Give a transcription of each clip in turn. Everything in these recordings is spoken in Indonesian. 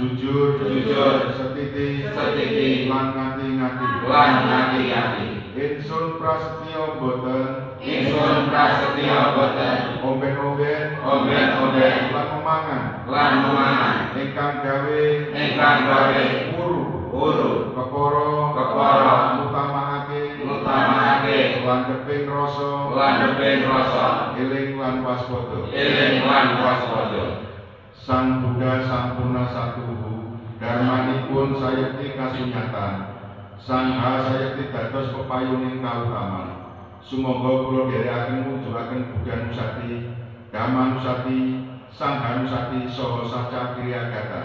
jujur setiti lan ngati-ngati ingsun prasetya boten omben-omben lan memangan ingkang gawe uru kepara ngutamake lan keping rasa eling lan waspada Sang Buddha sampurna satuhu dharmanipun sayekti kasunyatan Sangha sayekti dados pepayuning kautaman sumangga kula dherekaken mujudaken Buddha Nusati Dhamma Nusati Sangha Nusati saha saca kriyagata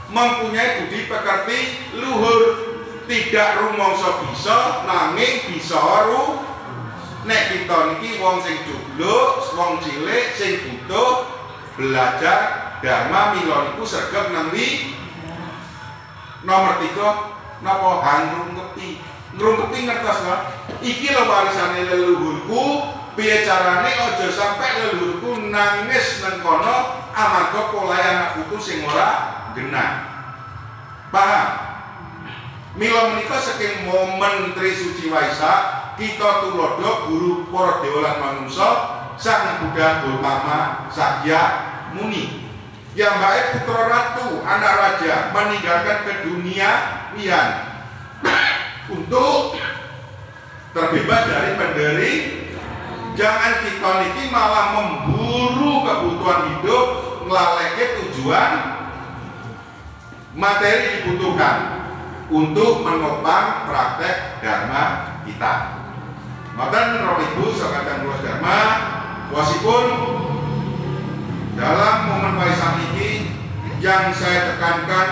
mempunyai budi pekerti luhur tidak rumangsa bisa nanging bisa nek kita niki wong sing jubluk wong cilik sing butuh belajar dharma mila niku sregep nembi nomor 3 napa ngrungkepi ngertos lho iki lho warisane leluhurku piye carane aja sampe leluhurku nangis nang kono amarga polahe anak putu sing ora genah. Paham? Mila menika saking momen Trisuci Waisak kita tulodo guru para dewa lan manungsa Sang Buddha Gautama Sakya Muni. Piyambake putra ratu, anak raja meninggalkan ke dunia wian untuk terbebas dari jangan kita niki malah memburu kebutuhan hidup nglaleke tujuan materi dibutuhkan untuk menopang praktek dharma kita. Maka Roh Ibu sakadang kula dharma wasipun dalam momen Waisak ini yang saya tekankan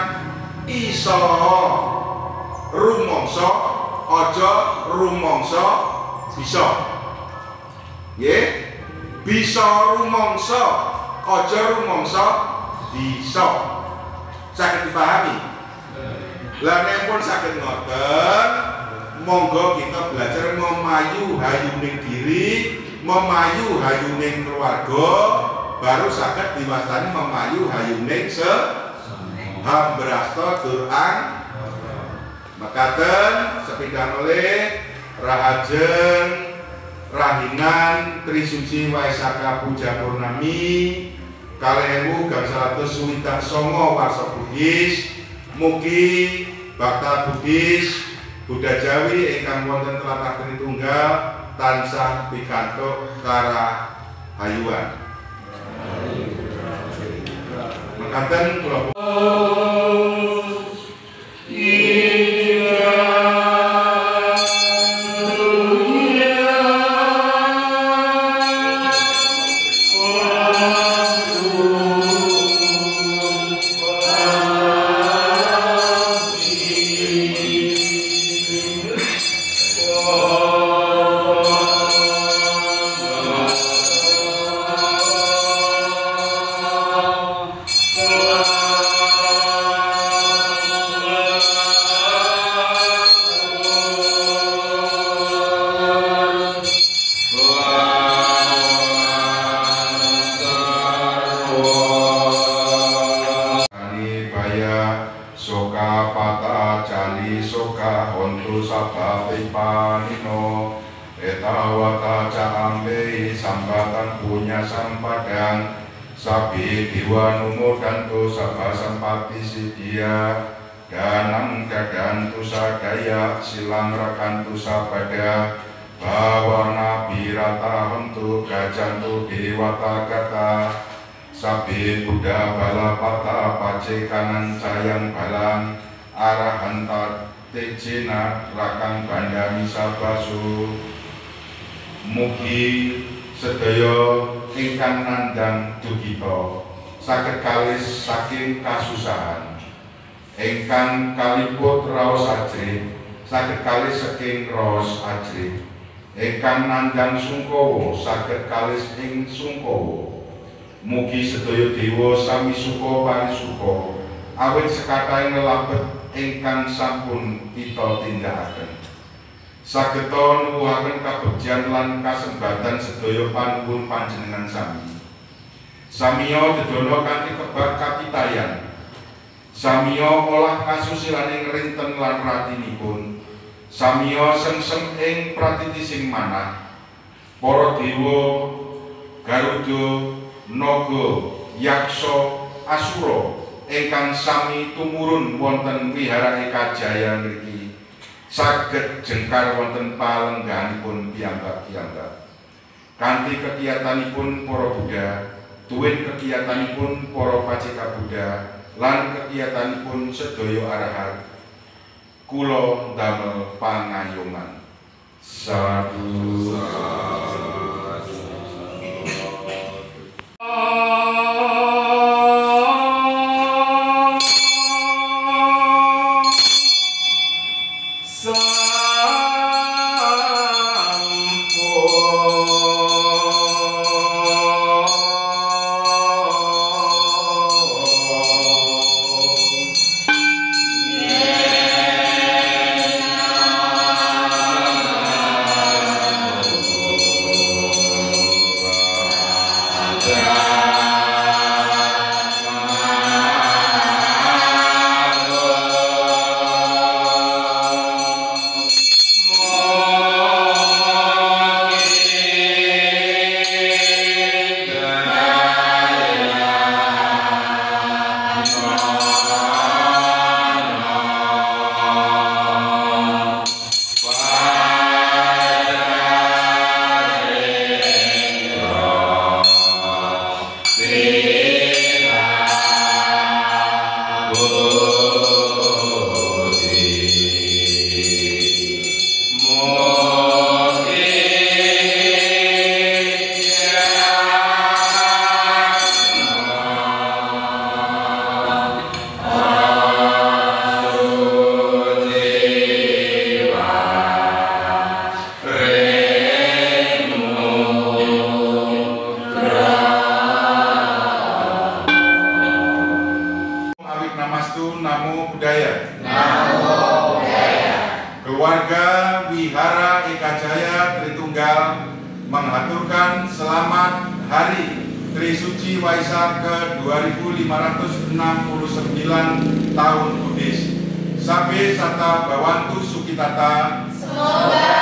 iso rumangsa aja rumangsa bisa. Nggih, bisa rumangsa aja rumangsa bisa. Saged dipahami. Lah nek pun saged ngoten, monggo kita belajar memayu hayuning diri, memayu hayuning keluarga, baru saged diwastani memayu hayuning hambrasta durang. Mekaten sepindhah oleh Rahajeng Rahinan Trisuci Waisaka Puja Purnami 2029 Warsa Bugis mugi bakta Bugis Buddha Jawi ingkang wonten tlatah Tritunggal tansah pikantuk karahayuan. Mekaten kula sabi diwa numudantu sabha sampati sidia danang gagantu sadaya silang rakantu sabada bawana birata hentu gajantu dewata gata sabi Buddha balapata pace kanan cayang balang arahanta Tejena Rakang Banda Misa Basu. Mugi sedaya ingkang nandhang dugita saged kalis saking kasusahan, ingkang kaliput raos ajrih saged kalis saking raos ajrih, ingkang nandhang sungkawa saged kalis ing sungkawa. Mugi sedaya dewa sami suka parisuka awit sekathahing lelabet ingkang sampun kita tindakaken. Sageta nuwuhaken kabegjan lan kasembatan sedaya panuwun panjenengan sami. Samiya dedana kanthi kebak kapitayan. Samiya olah kasusilaning rinten lan ratinipun. Samiya sengsem ing pratitising manah. Para dewa Garuda, Naga, Yaksa, Asura ingkang sami tumurun wonten wihara Ekajaya mriki saged jengkar wonten palengganipun piyambak-piyambak. Kanthi kegiatanipun para Buddha, tuwin kegiatanipun para paceka Buddha, lan kegiatanipun sedaya arahat, kula damel pangayoman. Sadhu. Keluarga Wihara Ekajaya Tritunggal mengaturkan selamat Hari Trisuci Waisak ke 2569 tahun Buddhis. Sabe Sata Bawantu Sukitata. Semoga